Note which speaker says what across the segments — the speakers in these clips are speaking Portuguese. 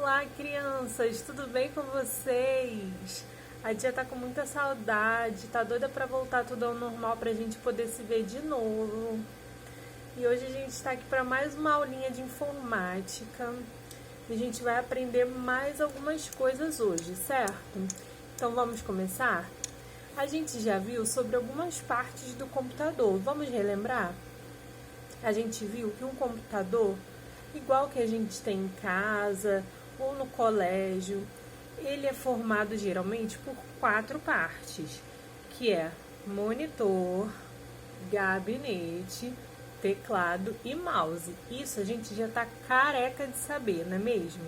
Speaker 1: Olá, crianças, tudo bem com vocês? A tia tá com muita saudade, tá doida pra voltar tudo ao normal pra gente poder se ver de novo. E hoje a gente tá aqui pra mais uma aulinha de informática. E a gente vai aprender mais algumas coisas hoje, certo? Então vamos começar? A gente já viu sobre algumas partes do computador. Vamos relembrar? A gente viu que um computador, igual que a gente tem em casa ou no colégio, ele é formado geralmente por 4 partes, que é monitor, gabinete, teclado e mouse. Isso a gente já está careca de saber, não é mesmo?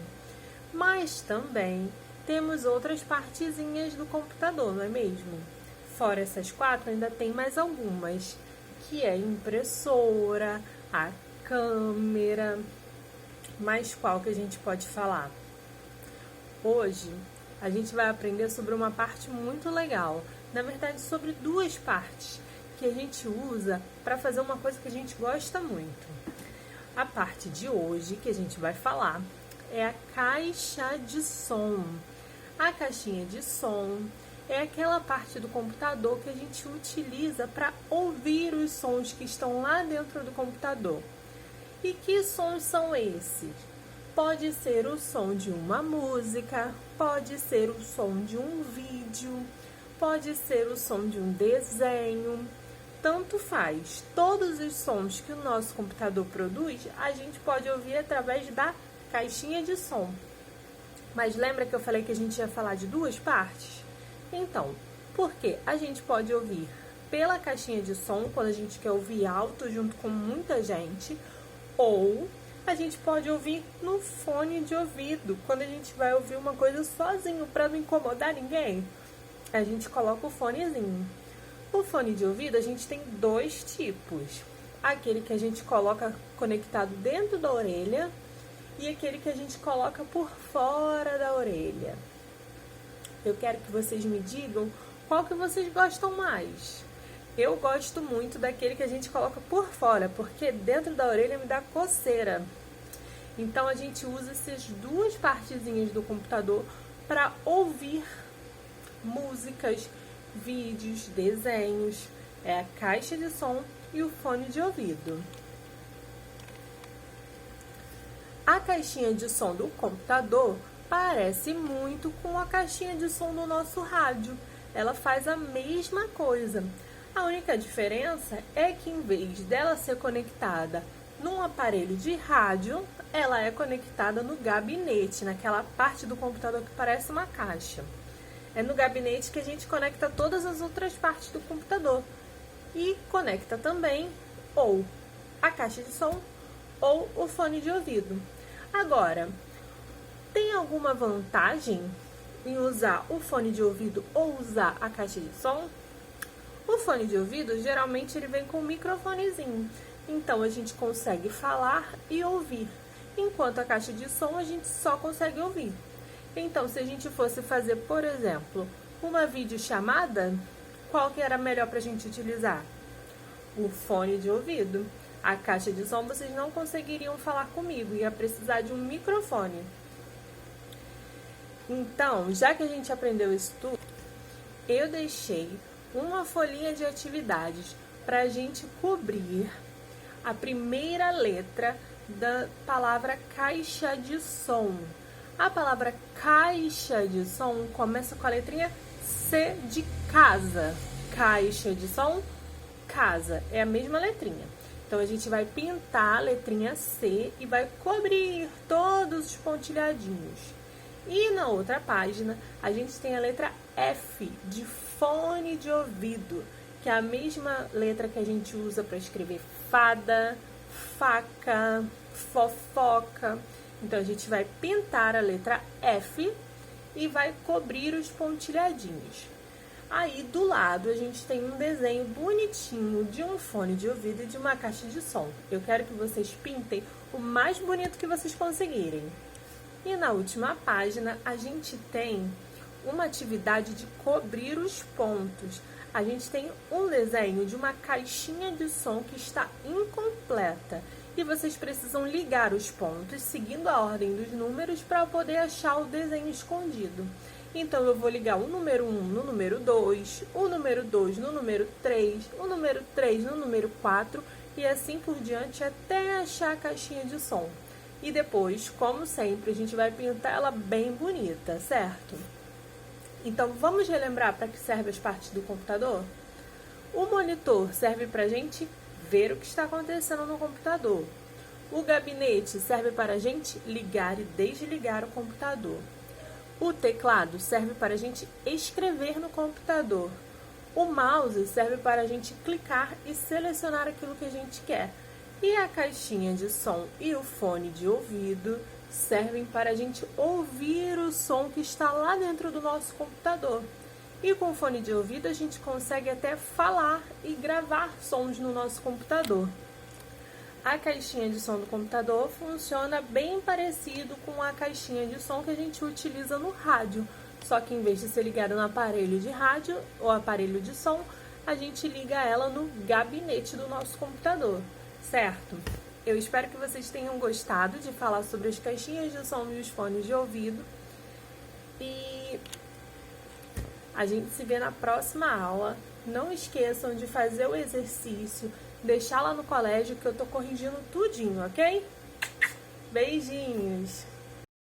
Speaker 1: Mas também temos outras partezinhas do computador, não é mesmo? Fora essas 4, ainda tem mais algumas, que é a impressora, a câmera. Mas qual que a gente pode falar? Hoje a gente vai aprender sobre uma parte muito legal. Na verdade, sobre 2 partes que a gente usa para fazer uma coisa que a gente gosta muito. A parte de hoje que a gente vai falar é a caixa de som. A caixinha de som é aquela parte do computador que a gente utiliza para ouvir os sons que estão lá dentro do computador. E que sons são esses? Pode ser o som de uma música, pode ser o som de um vídeo, pode ser o som de um desenho, tanto faz. Todos os sons que o nosso computador produz, a gente pode ouvir através da caixinha de som. Mas lembra que eu falei que a gente ia falar de 2 partes? Então, porque a gente pode ouvir pela caixinha de som, quando a gente quer ouvir alto junto com muita gente, ou a gente pode ouvir no fone de ouvido, quando a gente vai ouvir uma coisa sozinho, para não incomodar ninguém. A gente coloca o fonezinho. O fone de ouvido a gente tem 2 tipos. Aquele que a gente coloca conectado dentro da orelha e aquele que a gente coloca por fora da orelha. Eu quero que vocês me digam qual que vocês gostam mais. Eu gosto muito daquele que a gente coloca por fora, porque dentro da orelha me dá coceira. Então a gente usa essas 2 partezinhas do computador para ouvir músicas, vídeos, desenhos. É a caixa de som e o fone de ouvido. A caixinha de som do computador parece muito com a caixinha de som do nosso rádio. Ela faz a mesma coisa. A única diferença é que, em vez dela ser conectada num aparelho de rádio, ela é conectada no gabinete, naquela parte do computador que parece uma caixa. É no gabinete que a gente conecta todas as outras partes do computador. E conecta também ou a caixa de som ou o fone de ouvido. Agora, tem alguma vantagem em usar o fone de ouvido ou usar a caixa de som? O fone de ouvido, geralmente, ele vem com um microfonezinho. Então, a gente consegue falar e ouvir. Enquanto a caixa de som, a gente só consegue ouvir. Então, se a gente fosse fazer, por exemplo, uma videochamada, qual que era melhor para a gente utilizar? O fone de ouvido. A caixa de som, vocês não conseguiriam falar comigo. Ia precisar de um microfone. Então, já que a gente aprendeu isso tudo, eu deixei uma folhinha de atividades para a gente cobrir a primeira letra da palavra caixa de som. A palavra caixa de som começa com a letrinha C de casa. Caixa de som, casa. É a mesma letrinha. Então, a gente vai pintar a letrinha C e vai cobrir todos os pontilhadinhos. E na outra página, a gente tem a letra F de fone de ouvido, que é a mesma letra que a gente usa para escrever fada, faca, fofoca. Então, a gente vai pintar a letra F e vai cobrir os pontilhadinhos. Aí, do lado, a gente tem um desenho bonitinho de um fone de ouvido e de uma caixa de som. Eu quero que vocês pintem o mais bonito que vocês conseguirem. E na última página, a gente tem uma atividade de cobrir os pontos. A gente tem um desenho de uma caixinha de som que está incompleta. e vocês precisam ligar os pontos seguindo a ordem dos números para poder achar o desenho escondido. Então, eu vou ligar o número 1 no número 2, o número 2 no número 3, o número 3 no número 4 e assim por diante até achar a caixinha de som. E depois, como sempre, a gente vai pintar ela bem bonita, certo? Então, vamos relembrar para que serve as partes do computador? O monitor serve para a gente ver o que está acontecendo no computador. O gabinete serve para a gente ligar e desligar o computador. O teclado serve para a gente escrever no computador. O mouse serve para a gente clicar e selecionar aquilo que a gente quer. E a caixinha de som e o fone de ouvido servem para a gente ouvir o som que está lá dentro do nosso computador. E com o fone de ouvido a gente consegue até falar e gravar sons no nosso computador. A caixinha de som do computador funciona bem parecido com a caixinha de som que a gente utiliza no rádio. Só que em vez de ser ligada no aparelho de rádio ou aparelho de som, a gente liga ela no gabinete do nosso computador, certo? Eu espero que vocês tenham gostado de falar sobre as caixinhas de som e os fones de ouvido. E a gente se vê na próxima aula. Não esqueçam de fazer o exercício, deixar lá no colégio que eu tô corrigindo tudinho, ok? Beijinhos!